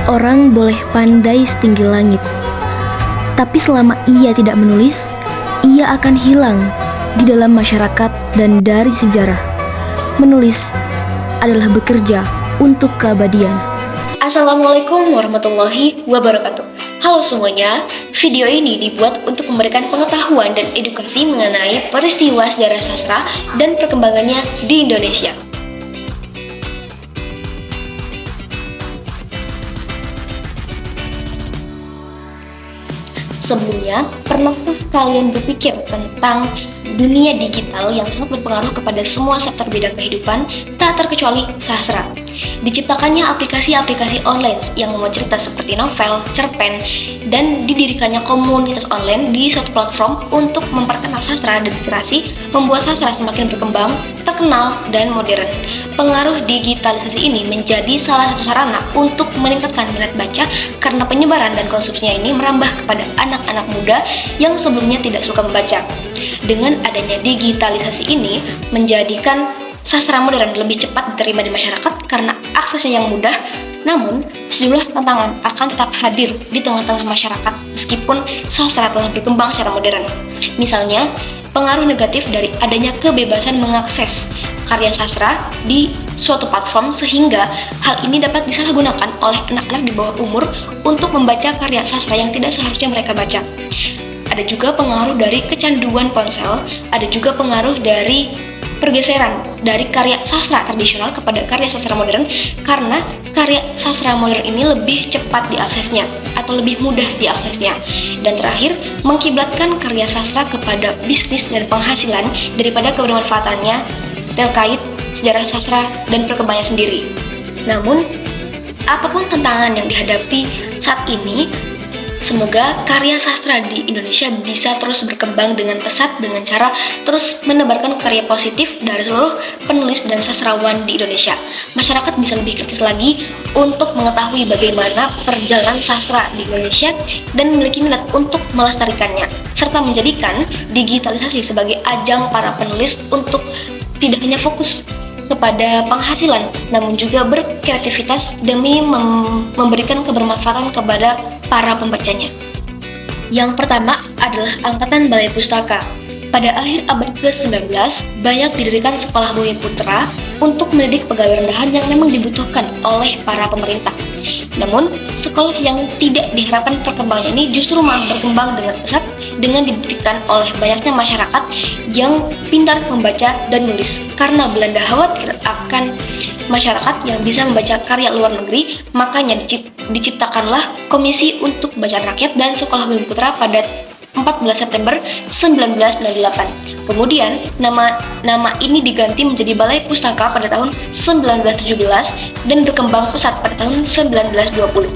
Seseorang boleh pandai setinggi langit, tapi selama ia tidak menulis, ia akan hilang di dalam masyarakat dan dari sejarah. Menulis adalah bekerja untuk keabadian. Assalamualaikum warahmatullahi wabarakatuh. Halo semuanya, video ini dibuat untuk memberikan pengetahuan dan edukasi mengenai peristiwa sejarah sastra dan perkembangannya di Indonesia. Sebelumnya, pernahkah kalian berpikir tentang dunia digital yang sangat berpengaruh kepada semua sektor bidang kehidupan, tak terkecuali sastra? Diciptakannya aplikasi-aplikasi online yang memuat cerita seperti novel, cerpen, dan didirikannya komunitas online di suatu platform untuk memperkenalkan sastra dan literasi, membuat sastra semakin berkembang, terkenal, dan modern. Pengaruh digitalisasi ini menjadi salah satu sarana untuk meningkatkan minat baca karena penyebaran dan konsumsinya ini merambah kepada anak-anak muda yang sebelumnya tidak suka membaca. Dengan adanya digitalisasi ini menjadikan sastra modern lebih cepat diterima di masyarakat karena aksesnya yang mudah, namun sejumlah tantangan akan tetap hadir di tengah-tengah masyarakat meskipun sastra telah berkembang secara modern. Misalnya, pengaruh negatif dari adanya kebebasan mengakses karya sastra di suatu platform sehingga hal ini dapat disalahgunakan oleh anak-anak di bawah umur untuk membaca karya sastra yang tidak seharusnya mereka baca. Ada juga pengaruh dari kecanduan ponsel, ada juga pengaruh dari pergeseran dari karya sastra tradisional kepada karya sastra modern karena karya sastra modern ini lebih cepat diaksesnya atau lebih mudah diaksesnya. Dan terakhir, mengkiblatkan karya sastra kepada bisnis dan penghasilan daripada kebermanfaatannya terkait sejarah sastra dan perkembangannya sendiri. Namun, apapun tantangan yang dihadapi saat ini, semoga karya sastra di Indonesia bisa terus berkembang dengan pesat dengan cara terus menebarkan karya positif dari seluruh penulis dan sastrawan di Indonesia. Masyarakat bisa lebih kritis lagi untuk mengetahui bagaimana perjalanan sastra di Indonesia dan memiliki minat untuk melestarikannya, serta menjadikan digitalisasi sebagai ajang para penulis untuk tidak hanya fokus kepada penghasilan, namun juga berkreativitas demi memberikan kebermanfaatan kepada para pembacanya. Yang pertama adalah Angkatan Balai Pustaka. Pada akhir abad ke-19, banyak didirikan sekolah bumi putra untuk mendidik pegawai rendahan yang memang dibutuhkan oleh para pemerintah. Namun, sekolah yang tidak diharapkan perkembangannya ini justru malah berkembang dengan pesat dengan dibuktikan oleh banyaknya masyarakat yang pintar membaca dan menulis. Karena Belanda khawatir akan masyarakat yang bisa membaca karya luar negeri, makanya diciptakanlah Komisi untuk Bacaan Rakyat dan Sekolah Bumi Putra pada 14 September 1998. Kemudian, nama ini diganti menjadi Balai Pustaka pada tahun 1917 dan berkembang pesat pada tahun 1920.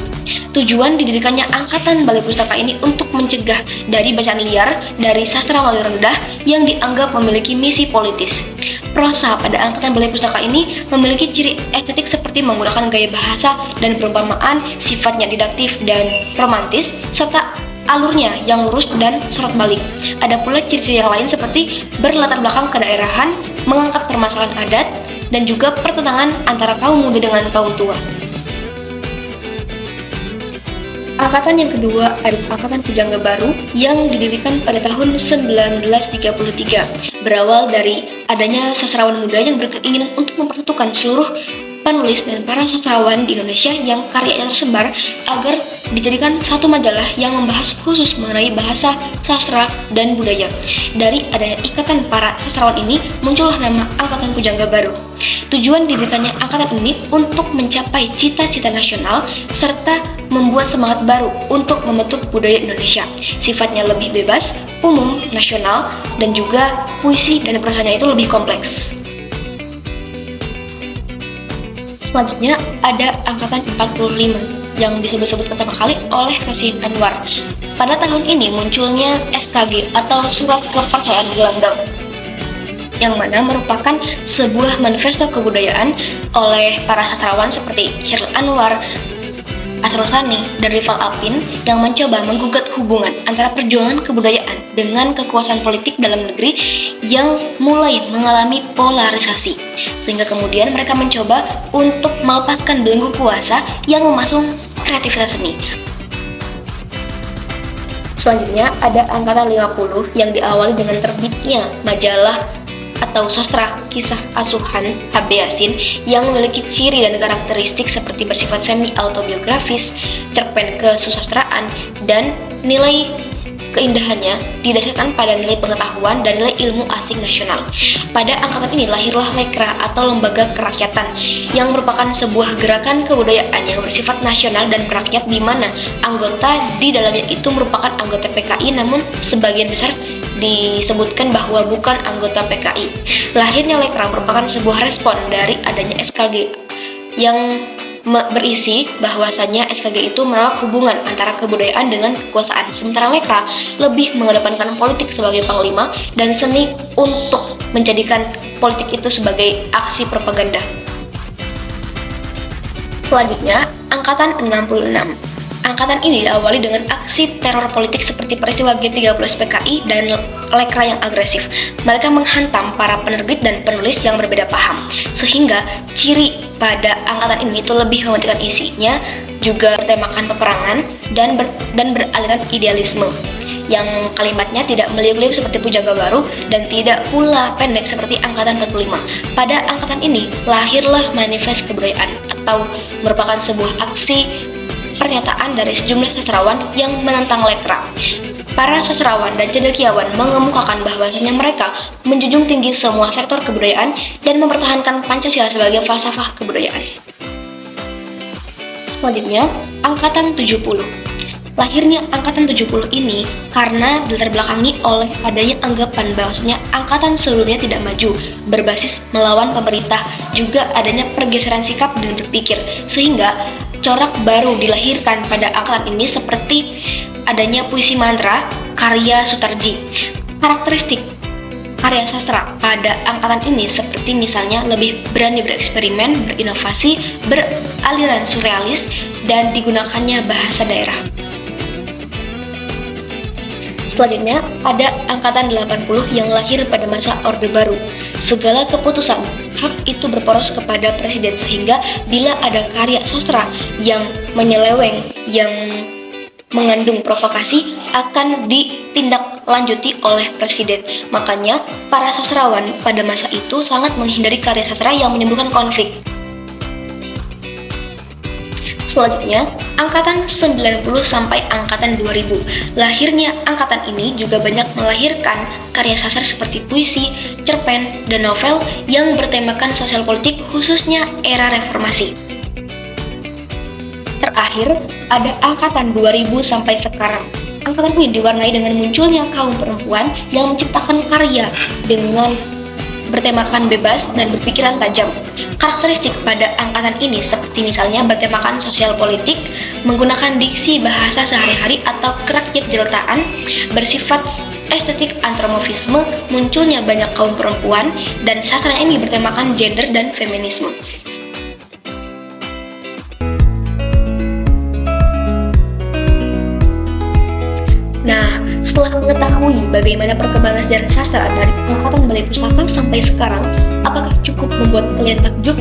Tujuan didirikannya Angkatan Balai Pustaka ini untuk mencegah dari bacaan liar dari sastra wali rendah yang dianggap memiliki misi politis. Prosa pada Angkatan Balai Pustaka ini memiliki ciri estetik seperti menggunakan gaya bahasa dan perumpamaan, sifatnya didaktif dan romantis, serta alurnya yang lurus dan sorot balik. Ada pula ciri-ciri yang lain seperti berlatar belakang kedaerahan, mengangkat permasalahan adat, dan juga pertentangan antara kaum muda dengan kaum tua. Angkatan yang kedua adalah Angkatan Pujangga Baru yang didirikan pada tahun 1933. Berawal dari adanya sastrawan muda yang berkeinginan untuk mempersatukan seluruh penulis dan para sastrawan di Indonesia yang karyanya tersebar agar dijadikan satu majalah yang membahas khusus mengenai bahasa, sastra, dan budaya. Dari adanya ikatan para sastrawan ini, muncullah nama Angkatan Pujangga Baru. Tujuan didirikannya angkatan ini untuk mencapai cita-cita nasional serta membuat semangat baru untuk membentuk budaya Indonesia. Sifatnya lebih bebas, umum, nasional, dan juga puisi dan prosanya itu lebih kompleks. Selanjutnya ada Angkatan 45 yang disebut-sebut pertama kali oleh Presiden Anwar. Pada tahun ini munculnya SKG atau Surat Kepercayaan Gelanggang, yang mana merupakan sebuah manifesto kebudayaan oleh para sastrawan seperti Chairil Anwar, Asrul Sani, dan Rival Apin yang mencoba menggugat hubungan antara perjuangan kebudayaan dengan kekuasaan politik dalam negeri yang mulai mengalami polarisasi. Sehingga kemudian mereka mencoba untuk melepaskan belenggu kuasa yang memasung kreativitas seni. Selanjutnya ada angkatan 50 yang diawali dengan terbitnya majalah atau sastra kisah asuhan H.B. Yasin yang memiliki ciri dan karakteristik seperti bersifat semi-autobiografis, cerpen kesusastraan, dan nilai keindahannya didasarkan pada nilai pengetahuan dan nilai ilmu asing nasional. Pada angkatan ini lahirlah Lekra atau Lembaga Kerakyatan yang merupakan sebuah gerakan kebudayaan yang bersifat nasional dan merakyat di mana anggota di dalamnya itu merupakan anggota PKI, namun sebagian besar disebutkan bahwa bukan anggota PKI. Lahirnya Lekra merupakan sebuah respon dari adanya SKG yang berisi bahwasannya SKG itu menolak hubungan antara kebudayaan dengan kekuasaan, sementara Lekra lebih mengedepankan politik sebagai panglima dan seni untuk menjadikan politik itu sebagai aksi propaganda. Selanjutnya, Angkatan 66. Angkatan ini diawali dengan aksi teror politik seperti peristiwa G30 PKI dan Lekra yang agresif. Mereka menghantam para penerbit dan penulis yang berbeda paham, sehingga ciri pada angkatan ini itu lebih mementingkan isinya, juga bertemakan peperangan dan beraliran idealisme, yang kalimatnya tidak meliuk-liuk seperti Pujangga Baru dan tidak pula pendek seperti Angkatan 45. Pada angkatan ini lahirlah Manifest Kebudayaan atau merupakan sebuah aksi pernyataan dari sejumlah sastrawan yang menentang Lekra. Para sastrawan dan cendekiawan mengemukakan bahwasanya mereka menjunjung tinggi semua sektor kebudayaan dan mempertahankan Pancasila sebagai falsafah kebudayaan. Selanjutnya, Angkatan 70. Lahirnya Angkatan 70 ini karena dilatar belakangi oleh adanya anggapan bahwasanya angkatan sebelumnya tidak maju, berbasis melawan pemerintah, juga adanya pergeseran sikap dan berpikir, sehingga corak baru dilahirkan pada angkatan ini seperti adanya puisi mantra karya Sutarji. Karakteristik karya sastra pada angkatan ini seperti misalnya lebih berani bereksperimen, berinovasi, beraliran surrealis, dan digunakannya bahasa daerah. Selanjutnya, ada Angkatan 80 yang lahir pada masa Orde Baru. Segala keputusan hak itu berporos kepada Presiden, sehingga bila ada karya sastra yang menyeleweng, yang mengandung provokasi, akan ditindaklanjuti oleh Presiden. Makanya, para sastrawan pada masa itu sangat menghindari karya sastra yang menimbulkan konflik. Selanjutnya, Angkatan 90 sampai Angkatan 2000. Lahirnya angkatan ini juga banyak melahirkan karya sastra seperti puisi, cerpen, dan novel yang bertemakan sosial politik khususnya era reformasi. Terakhir, ada Angkatan 2000 sampai sekarang. Angkatan ini diwarnai dengan munculnya kaum perempuan yang menciptakan karya dengan bertemakan bebas dan berpikiran tajam. Karakteristik pada angkatan ini seperti misalnya bertemakan sosial politik, menggunakan diksi bahasa sehari-hari atau kerakyat jeletaan, bersifat estetik antropomorfisme, munculnya banyak kaum perempuan, dan sastra ini bertemakan gender dan feminisme. Nah, setelah mengetahui bagaimana perkembangan sejarah sastra dari angkatan Balai Pustaka sampai sekarang, apakah cukup membuat kalian takjub?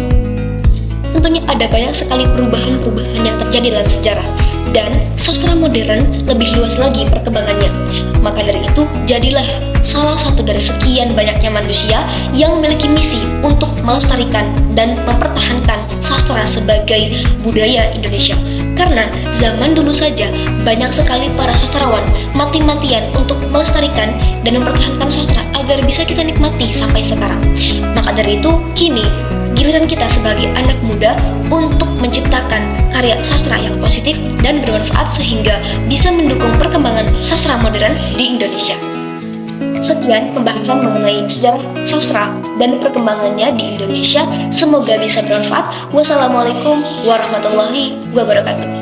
Tentunya ada banyak sekali perubahan-perubahan yang terjadi dalam sejarah, dan sastra modern lebih luas lagi perkembangannya. Maka dari itu, jadilah salah satu dari sekian banyaknya manusia yang memiliki misi untuk melestarikan dan mempertahankan sastra sebagai budaya Indonesia. Karena zaman dulu saja banyak sekali para sastrawan mati-matian untuk melestarikan dan mempertahankan sastra agar bisa kita nikmati sampai sekarang. Maka dari itu, kini giliran kita sebagai anak muda untuk menciptakan karya sastra yang positif dan bermanfaat sehingga bisa mendukung perkembangan sastra modern di Indonesia. Sekian pembahasan mengenai sejarah sastra dan perkembangannya di Indonesia. Semoga bisa bermanfaat. Wassalamualaikum warahmatullahi wabarakatuh.